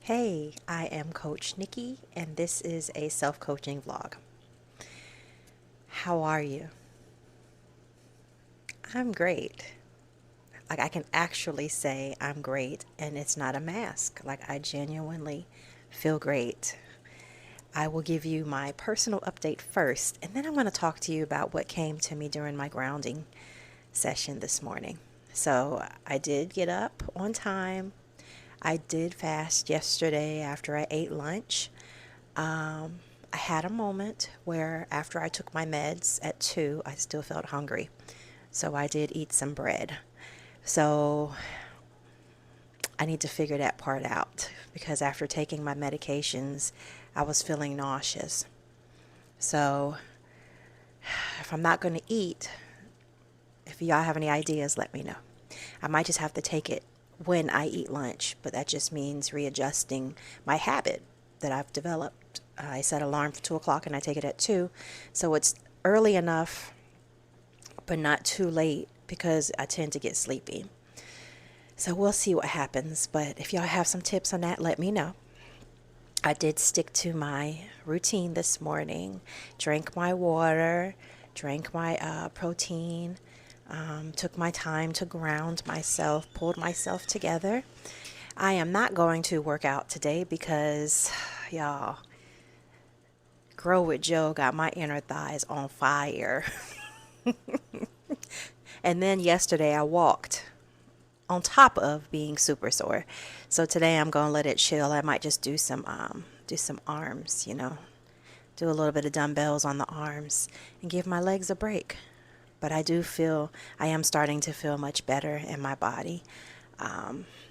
Hey, I am Coach Nikki, and this is a self coaching vlog. How are you? I'm great. Like, I can actually say I'm great, and it's not a mask. Like, I genuinely feel great. I will give you my personal update first, and then I'm going to talk to you about what came to me during my grounding session this morning. So, I did get up on time. I did fast yesterday after I ate lunch. I had a moment where after I took my meds at 2, I still felt hungry. So I did eat some bread. So I need to figure that part out because after taking my medications, I was feeling nauseous. So if I'm not going to eat, if y'all have any ideas, let me know. I might just have to take it when I eat lunch, but that just means readjusting my habit that I've developed. I set an alarm for 2 o'clock and I take it at 2. So it's early enough, but not too late because I tend to get sleepy. So we'll see what happens. But if y'all have some tips on that, let me know. I did stick to my routine this morning, drank my water, drank my protein, took my time to ground myself, pulled myself together. I am not going to work out today because, y'all, Grow with Joe got my inner thighs on fire. And then yesterday I walked on top of being super sore. So today I'm going to let it chill. I might just do some arms, do a little bit of dumbbells on the arms and give my legs a break. But I am starting to feel much better in my body.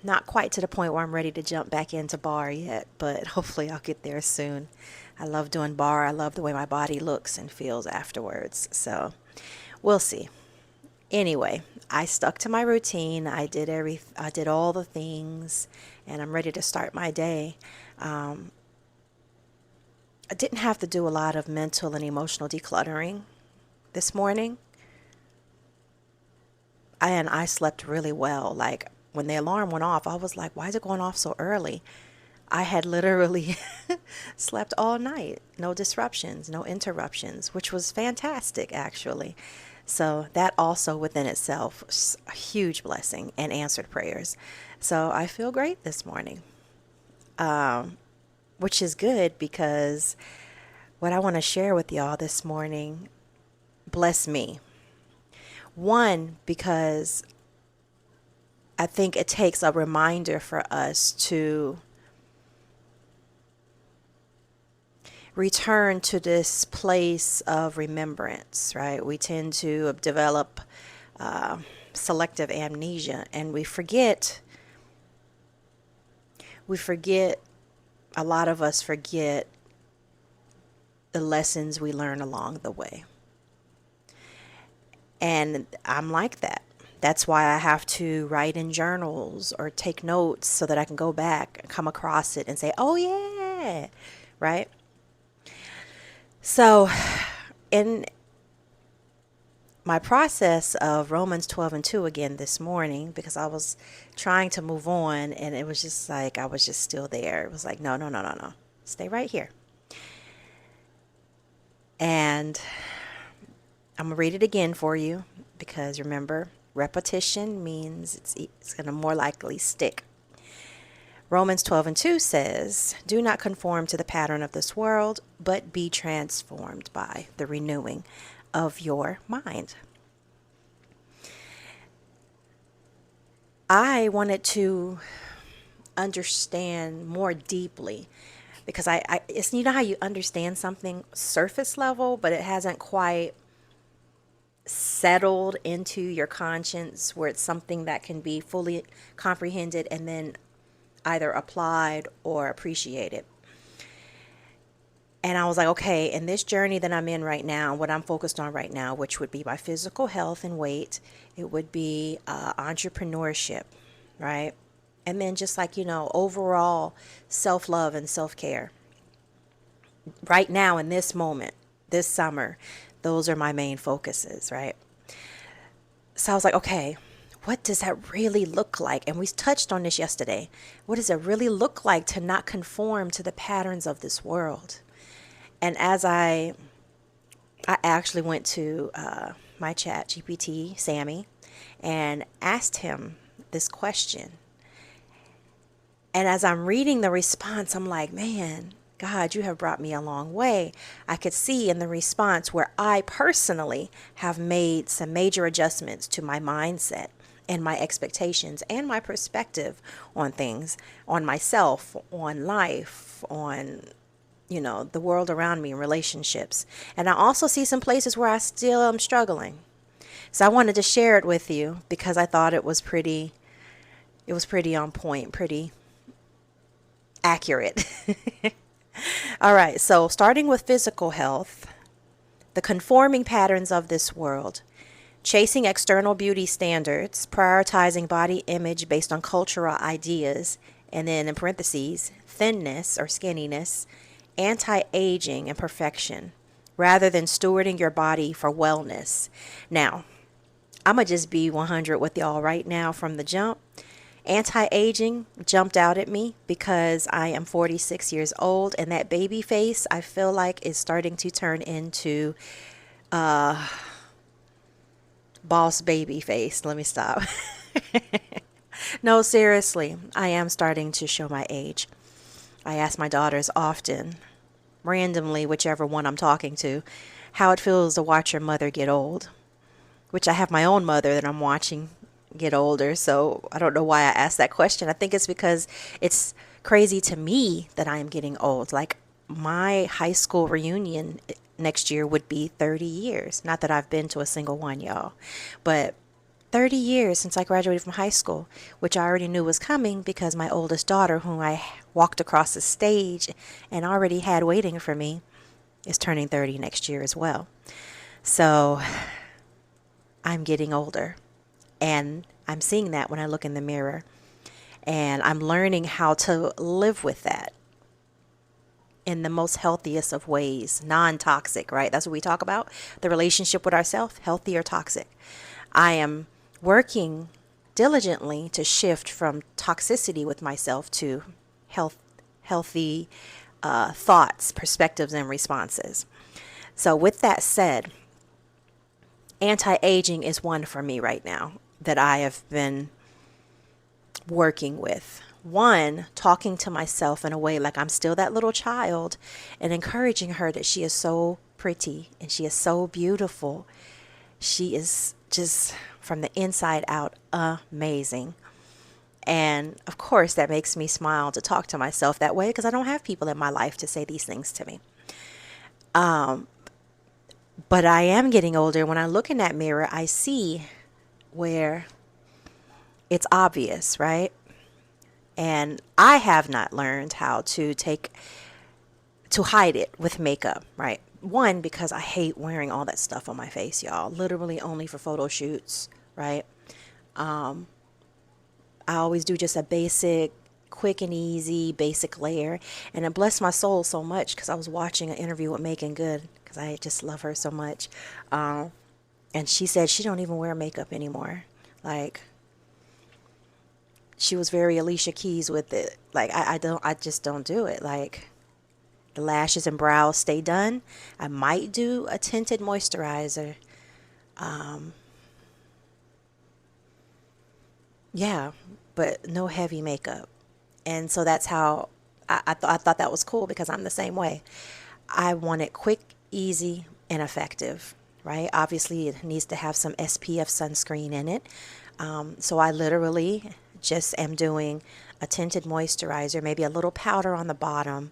Not quite to the point where I'm ready to jump back into bar yet, but hopefully I'll get there soon. I love doing bar. I love the way my body looks and feels afterwards. So we'll see. Anyway, I stuck to my routine. I did all the things, and I'm ready to start my day. I didn't have to do a lot of mental and emotional decluttering this morning. And I slept really well. Like when the alarm went off, I was like, why is it going off so early? I had literally slept all night, no disruptions, no interruptions, which was fantastic actually. So that also within itself was a huge blessing and answered prayers. So I feel great this morning, which is good because what I want to share with y'all this morning bless me. One, because I think it takes a reminder for us to return to this place of remembrance, right? We tend to develop uh, selective amnesia and we forget, a lot of us forget the lessons we learn along the way. And I'm like that. That's why I have to write in journals or take notes so that I can go back and come across it and say, oh, yeah, right? So, in my process of Romans 12 and 2 again this morning, because I was trying to move on and it was just like I was just still there. It was like, no, no, no, no, no. Stay right here. And I'm going to read it again for you because remember, repetition means it's going to more likely stick. Romans 12 and 2 says, do not conform to the pattern of this world, but be transformed by the renewing of your mind. I wanted to understand more deeply because it's, you know how you understand something surface level, but it hasn't quite settled into your conscience where it's something that can be fully comprehended and then either applied or appreciated. And I was like, okay, in this journey that I'm in right now, what I'm focused on right now, which would be my physical health and weight, it would be entrepreneurship, right? And then just like, overall self love and self care. Right now, in this moment, this summer, those are my main focuses, right? So I was like, okay, what does that really look like? And we touched on this yesterday. What does it really look like to not conform to the patterns of this world? And as I actually went to my chat GPT, Sammy, and asked him this question. And as I'm reading the response, I'm like, man, God, you have brought me a long way. I could see in the response where I personally have made some major adjustments to my mindset and my expectations and my perspective on things, on myself, on life, on the world around me, relationships. And I also see some places where I still am struggling. So I wanted to share it with you because I thought it was pretty on point, pretty accurate. All right, so starting with physical health, the conforming patterns of this world, chasing external beauty standards, prioritizing body image based on cultural ideas, and then in parentheses, thinness or skinniness, anti-aging and perfection, rather than stewarding your body for wellness. Now, I'm going to just be 100 with y'all right now from the jump. Anti-aging jumped out at me because I am 46 years old, and that baby face I feel like is starting to turn into boss baby face. Let me stop. No, seriously, I am starting to show my age. I ask my daughters often, randomly, whichever one I'm talking to, how it feels to watch your mother get old, which I have my own mother that I'm watching get older. So I don't know why I asked that question. I think it's because it's crazy to me that I am getting old. Like my high school reunion next year would be 30 years. Not that I've been to a single one, y'all, but 30 years since I graduated from high school, which I already knew was coming because my oldest daughter, whom I walked across the stage and already had waiting for me, is turning 30 next year as well. So I'm getting older. And I'm seeing that when I look in the mirror. And I'm learning how to live with that in the most healthiest of ways, non-toxic, right? That's what we talk about. The relationship with ourselves, healthy or toxic. I am working diligently to shift from toxicity with myself to healthy thoughts, perspectives, and responses. So with that said, anti-aging is one for me right now that I have been working with. One, talking to myself in a way like I'm still that little child and encouraging her that she is so pretty and she is so beautiful. She is just from the inside out amazing. And of course, that makes me smile to talk to myself that way because I don't have people in my life to say these things to me. But I am getting older. When I look in that mirror, I see where it's obvious, right? And I have not learned how to hide it with makeup, right? One, because I hate wearing all that stuff on my face, y'all. Literally only for photo shoots, right? I always do just a basic, quick and easy, basic layer. And it blessed my soul so much because I was watching an interview with Megan Good because I just love her so much. And she said she don't even wear makeup anymore. Like, she was very Alicia Keys with it. Like, I just don't do it. Like, the lashes and brows stay done. I might do a tinted moisturizer. Yeah, but no heavy makeup. And so that's how I thought that was cool because I'm the same way. I want it quick, easy, and effective, right? Obviously, it needs to have some SPF sunscreen in it. So I literally just am doing a tinted moisturizer, maybe a little powder on the bottom.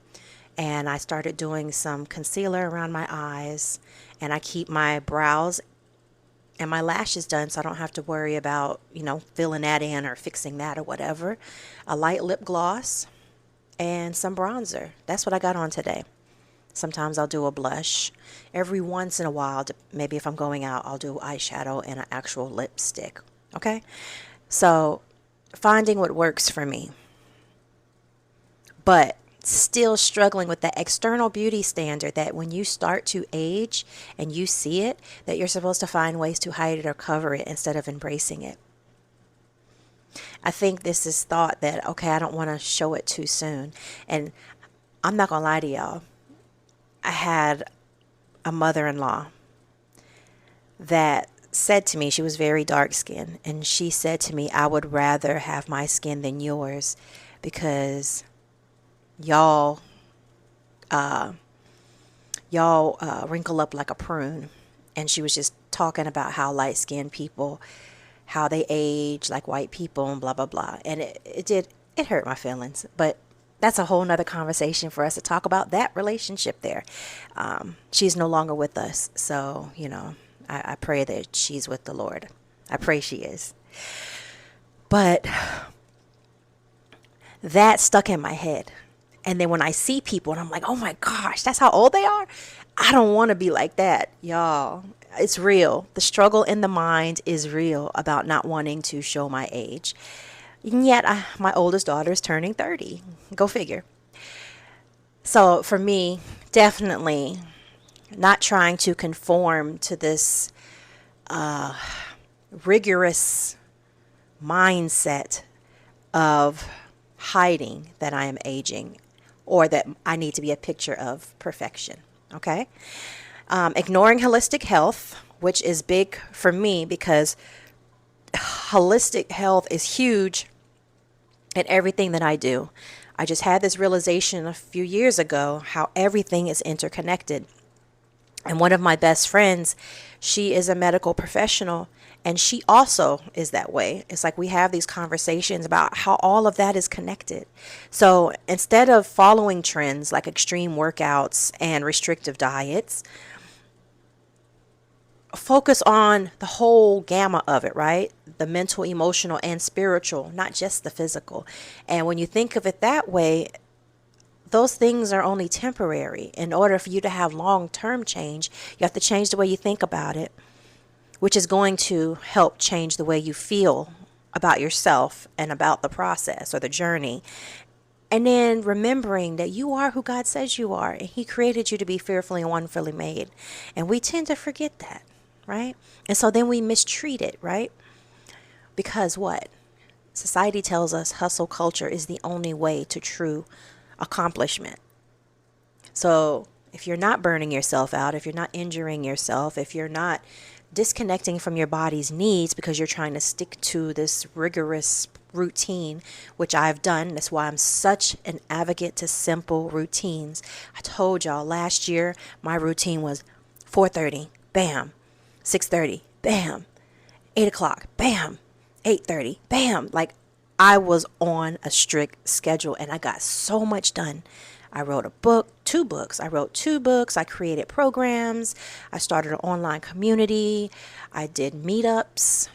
And I started doing some concealer around my eyes. And I keep my brows and my lashes done so I don't have to worry about, filling that in or fixing that or whatever. A light lip gloss and some bronzer. That's what I got on today. Sometimes I'll do a blush. Every once in a while, maybe if I'm going out, I'll do eyeshadow and an actual lipstick. Okay? So finding what works for me. But still struggling with the external beauty standard that when you start to age and you see it, that you're supposed to find ways to hide it or cover it instead of embracing it. I think this is thought that, okay, I don't want to show it too soon. And I'm not going to lie to y'all. I had a mother-in-law that said to me, she was very dark skinned, and she said to me, I would rather have my skin than yours because y'all wrinkle up like a prune. And she was just talking about how light skinned people, how they age like white people and blah blah blah. And it hurt my feelings, but that's a whole nother conversation for us to talk about that relationship there. She's no longer with us, so I pray that she's with the Lord. I pray she is. But that stuck in my head. And then when I see people and I'm like, oh my gosh, that's how old they are. I don't want to be like that, y'all. It's real. The struggle in the mind is real about not wanting to show my age. And yet, my oldest daughter is turning 30. Go figure. So for me, definitely not trying to conform to this rigorous mindset of hiding that I am aging or that I need to be a picture of perfection. Okay? Ignoring holistic health, which is big for me because holistic health is huge in everything that I do. I just had this realization a few years ago how everything is interconnected. And one of my best friends, she is a medical professional, and she also is that way. It's like we have these conversations about how all of that is connected. So instead of following trends like extreme workouts and restrictive diets, focus on the whole gamma of it, right? The mental, emotional, and spiritual, not just the physical. And when you think of it that way, those things are only temporary. In order for you to have long-term change, you have to change the way you think about it, which is going to help change the way you feel about yourself and about the process or the journey. And then remembering that you are who God says you are, and He created you to be fearfully and wonderfully made. And we tend to forget that, right? And so then we mistreat it, right? Because what? Society tells us hustle culture is the only way to true accomplishment. So if you're not burning yourself out, if you're not injuring yourself, if you're not disconnecting from your body's needs because you're trying to stick to this rigorous routine, which I've done. That's why I'm such an advocate to simple routines. I told y'all last year my routine was 4:30, bam, 6:30, bam, 8 o'clock, bam, 8:30, bam. Like I was on a strict schedule and I got so much done. I wrote a book, 2 books. I wrote 2 books. I created programs. I started an online community. I did meetups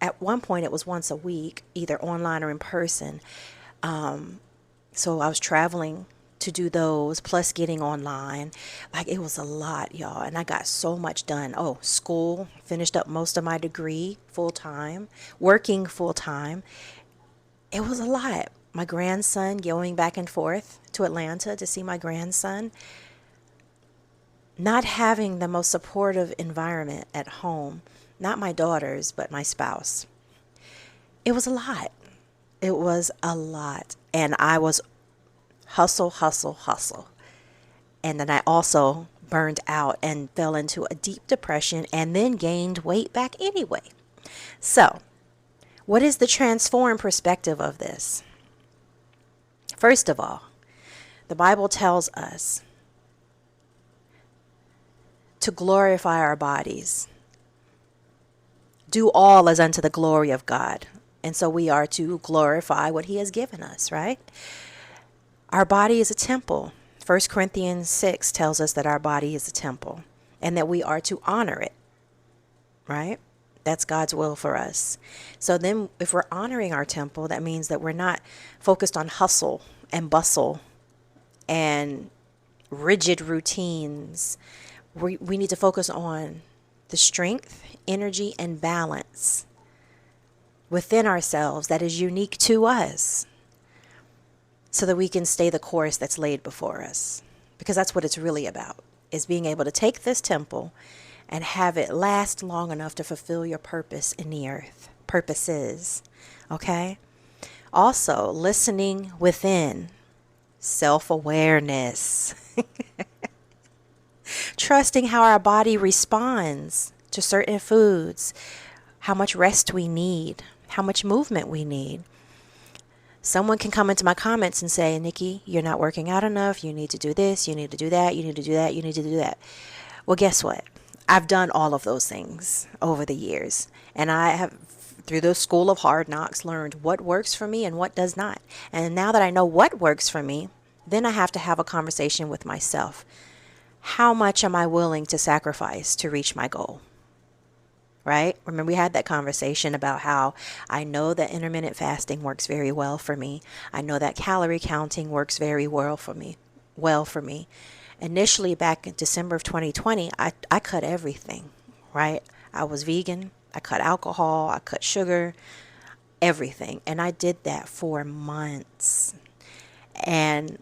at one point it was once a week, either online or in person. So I was traveling to do those, plus getting online. Like it was a lot, y'all. And I got so much done. Oh, school, finished up most of my degree full time, working full time. It was a lot. My grandson, going back and forth to Atlanta to see my grandson, not having the most supportive environment at home, not my daughters, but my spouse. It was a lot. It was a lot. And I was hustle, hustle, hustle. And then I also burned out and fell into a deep depression and then gained weight back anyway. So, what is the transform perspective of this? First of all, the Bible tells us to glorify our bodies. Do all as unto the glory of God. And so we are to glorify what He has given us, right? Our body is a temple. 1 Corinthians 6 tells us that our body is a temple and that we are to honor it, right? That's God's will for us. So then if we're honoring our temple, that means that we're not focused on hustle and bustle and rigid routines. We need to focus on the strength, energy, and balance within ourselves that is unique to us so that we can stay the course that's laid before us. Because that's what it's really about, is being able to take this temple and have it last long enough to fulfill your purpose in the earth. Purposes. Okay? Also, listening within, self awareness, trusting how our body responds to certain foods, how much rest we need, how much movement we need. Someone can come into my comments and say, Nikki, you're not working out enough. You need to do this. You need to do that. You need to do that. You need to do that. Well, guess what? I've done all of those things over the years. And I have, through the school of hard knocks, learned what works for me and what does not. And now that I know what works for me, then I have to have a conversation with myself. How much am I willing to sacrifice to reach my goal? Right? Remember, we had that conversation about how I know that intermittent fasting works very well for me. I know that calorie counting works very well for me. Initially, back in December of 2020, I cut everything, right? I was vegan. I cut alcohol. I cut sugar, everything. And I did that for months. And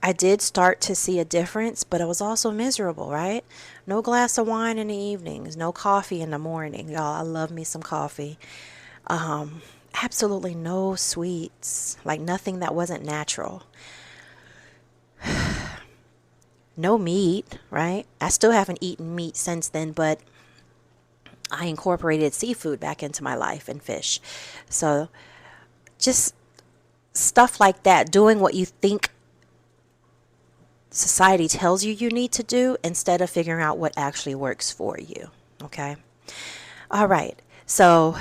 I did start to see a difference, but I was also miserable, right? No glass of wine in the evenings, no coffee in the morning. Y'all, I love me some coffee. Absolutely no sweets, like nothing that wasn't natural. No meat, right? I still haven't eaten meat since then, but I incorporated seafood back into my life and fish. So just stuff like that, doing what you think society tells you need to do instead of figuring out what actually works for you. Okay? All right. So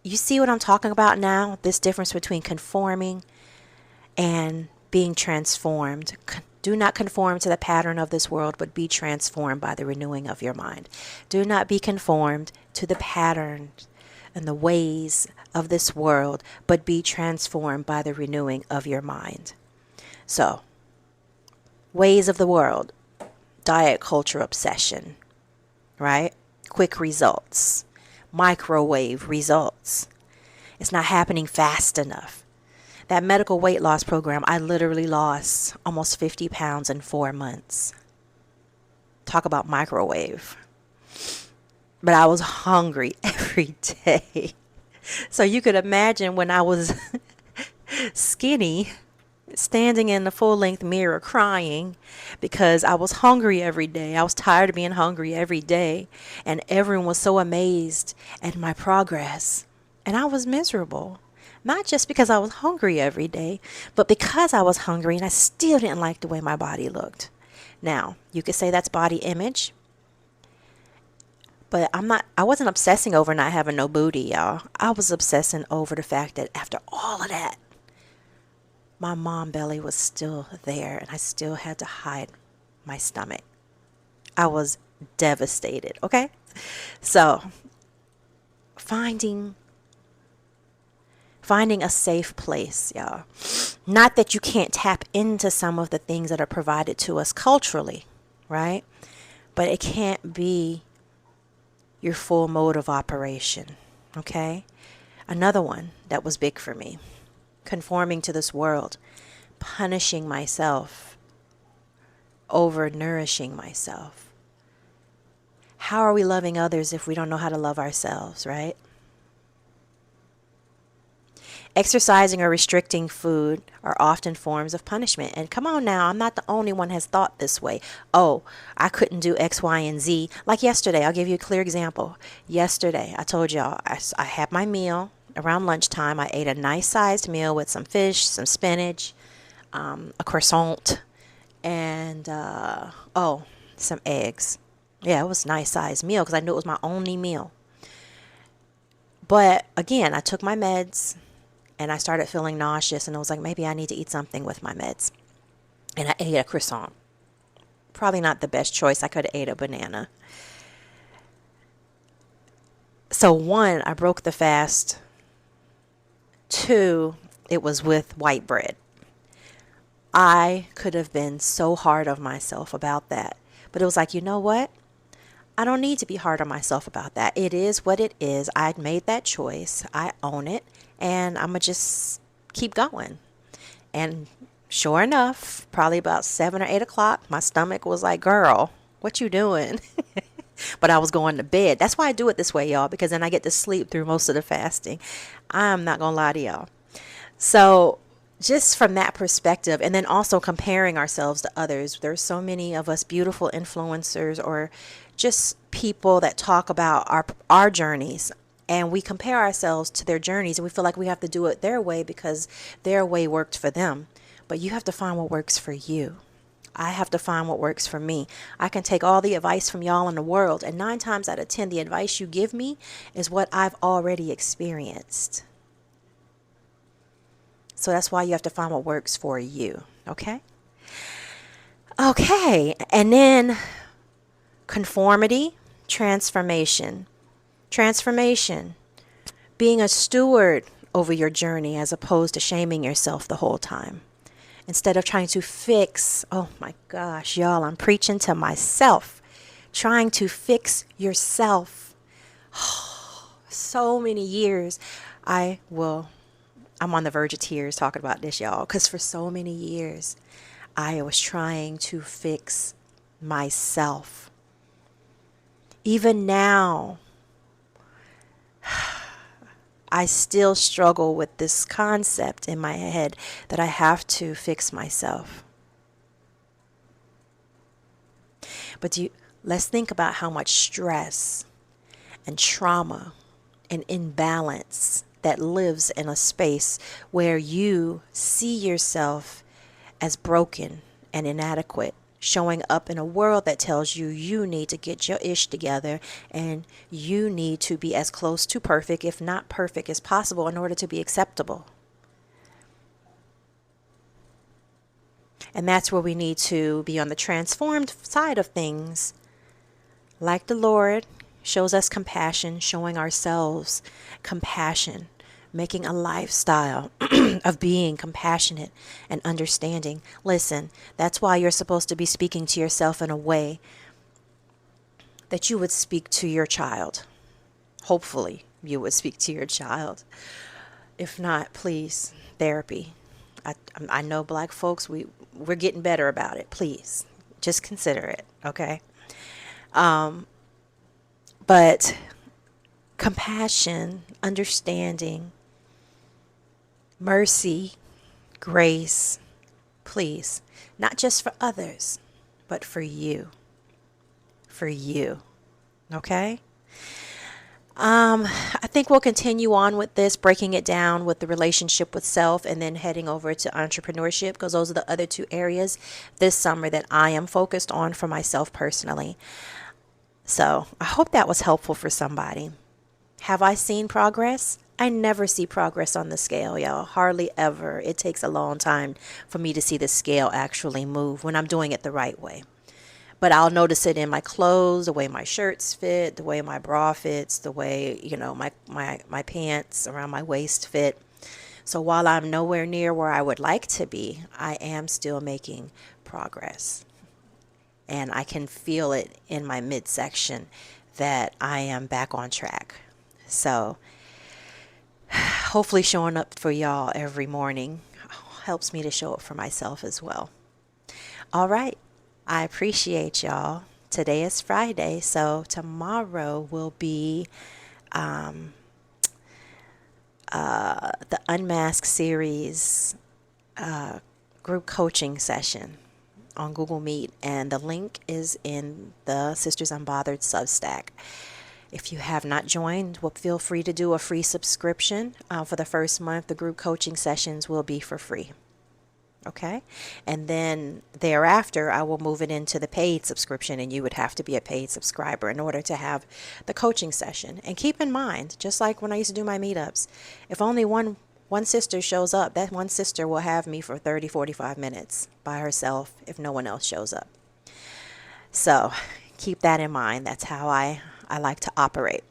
you see what I'm talking about now? This difference between conforming and being transformed. Do not conform to the pattern of this world, but be transformed by the renewing of your mind. Do not be conformed to the patterns and the ways of this world, but be transformed by the renewing of your mind. So, ways of the world, diet culture obsession, right? Quick results, microwave results. It's not happening fast enough. That medical weight loss program, I literally lost almost 50 pounds in 4 months. Talk about microwave. But I was hungry every day. So you could imagine when I was skinny, standing in the full-length mirror crying because I was hungry every day. I was tired of being hungry every day. And everyone was so amazed at my progress. And I was miserable. Not just because I was hungry every day, but because I was hungry and I still didn't like the way my body looked. Now, you could say that's body image. But I wasn't obsessing over not having no booty, y'all. I was obsessing over the fact that after all of that, my mom belly was still there and I still had to hide my stomach. I was devastated, okay? So, finding a safe place, y'all. Not that you can't tap into some of the things that are provided to us culturally, right? But it can't be your full mode of operation, okay? Another one that was big for me, conforming to this world, punishing myself, over nourishing myself. How are we loving others if we don't know how to love ourselves, right? Exercising or restricting food are often forms of punishment. And come on now, I'm not the only one has thought this way. Oh, I couldn't do X, Y, and Z. Like yesterday, I'll give you a clear example. Yesterday, I told y'all I had my meal around lunchtime. I ate a nice sized meal with some fish, some spinach, a croissant, and some eggs. Yeah, it was a nice sized meal because I knew it was my only meal. But again, I took my meds. And I started feeling nauseous, and I was like, maybe I need to eat something with my meds. And I ate a croissant. Probably not the best choice. I could have ate a banana. So 1, I broke the fast. 2, it was with white bread. I could have been so hard on myself about that. But it was like, you know what? I don't need to be hard on myself about that. It is what it is. I made that choice. I own it. And I'm going to just keep going. And Sure enough, probably about 7 or 8 o'clock, my stomach was like, girl, what you doing? But I was going to bed. That's why I do it this way, y'all, because then I get to sleep through most of the fasting. I'm not going to lie to y'all. So, just from that perspective, and then also comparing ourselves to others, there's so many of us beautiful influencers or just people that talk about our journeys, and we compare ourselves to their journeys, and we feel like we have to do it their way because their way worked for them. But you have to find what works for you. I have to find what works for me. I can take all the advice from y'all in the world, and 9 times out of 10, the advice you give me is what I've already experienced. So that's why you have to find what works for you. Okay? Okay. And then conformity, transformation. Transformation, being a steward over your journey as opposed to shaming yourself the whole time. Instead of trying to fix, oh my gosh, y'all, I'm preaching to myself. Trying to fix yourself. So many years, I will I'm on the verge of tears talking about this, y'all, because for so many years, I was trying to fix myself. Even now, I still struggle with this concept in my head that I have to fix myself. But let's think about how much stress and trauma and imbalance that lives in a space where you see yourself as broken and inadequate, showing up in a world that tells you you need to get your ish together and you need to be as close to perfect, if not perfect, as possible in order to be acceptable. And that's where we need to be on the transformed side of things. Like the Lord shows us compassion, showing ourselves compassion, making a lifestyle of being compassionate and understanding. Listen, that's why you're supposed to be speaking to yourself in a way that you would speak to your child. Hopefully, you would speak to your child. If not, please, therapy. I know black folks, we're getting better about it. Please, just consider it, okay? But compassion, understanding, mercy, grace, please, not just for others, but for you. For you. Okay? I think we'll continue on with this, breaking it down with the relationship with self and then heading over to entrepreneurship because those are the other two areas this summer that I am focused on for myself personally. So I hope that was helpful for somebody. Have I seen progress? I never see progress on the scale, y'all. Hardly ever. It takes a long time for me to see the scale actually move when I'm doing it the right way. But I'll notice it in my clothes, the way my shirts fit, the way my bra fits, the way, my pants around my waist fit. So while I'm nowhere near where I would like to be, I am still making progress. And I can feel it in my midsection that I am back on track. So hopefully showing up for y'all every morning helps me to show up for myself as well. All right. I appreciate y'all. Today is Friday, so tomorrow will be the Unmasked series group coaching session on Google Meet, and the link is in the Sisters Unbothered Substack. If you have not joined, well, feel free to do a free subscription. For the first month, the group coaching sessions will be for free. Okay? And then thereafter, I will move it into the paid subscription, and you would have to be a paid subscriber in order to have the coaching session. And keep in mind, just like when I used to do my meetups, if only one sister shows up, that one sister will have me for 30, 45 minutes by herself if no one else shows up. So keep that in mind. That's how I like to operate.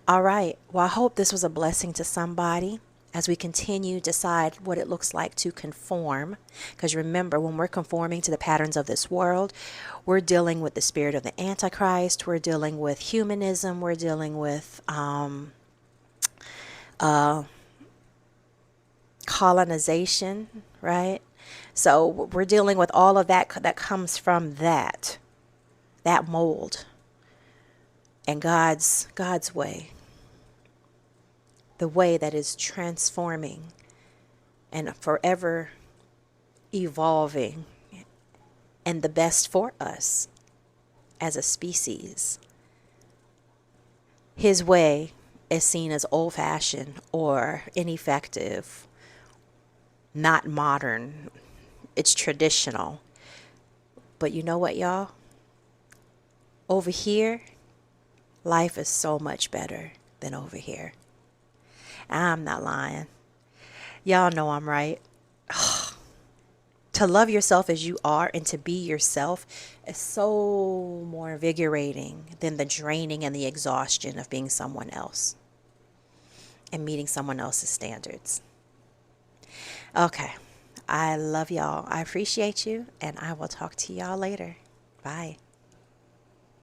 All right. Well, I hope this was a blessing to somebody as we continue to decide what it looks like to conform. Because remember, when we're conforming to the patterns of this world, we're dealing with the spirit of the Antichrist. We're dealing with humanism. We're dealing with colonization, right? So we're dealing with all of that that comes from that mold, and God's way, the way that is transforming and forever evolving and the best for us as a species. His way is seen as old-fashioned or ineffective, not modern. It's traditional. But you know what, y'all? Over here, life is so much better than over here. I'm not lying. Y'all know I'm right. To love yourself as you are and to be yourself is so more invigorating than the draining and the exhaustion of being someone else and meeting someone else's standards. Okay. I love y'all. I appreciate you, and I will talk to y'all later. Bye.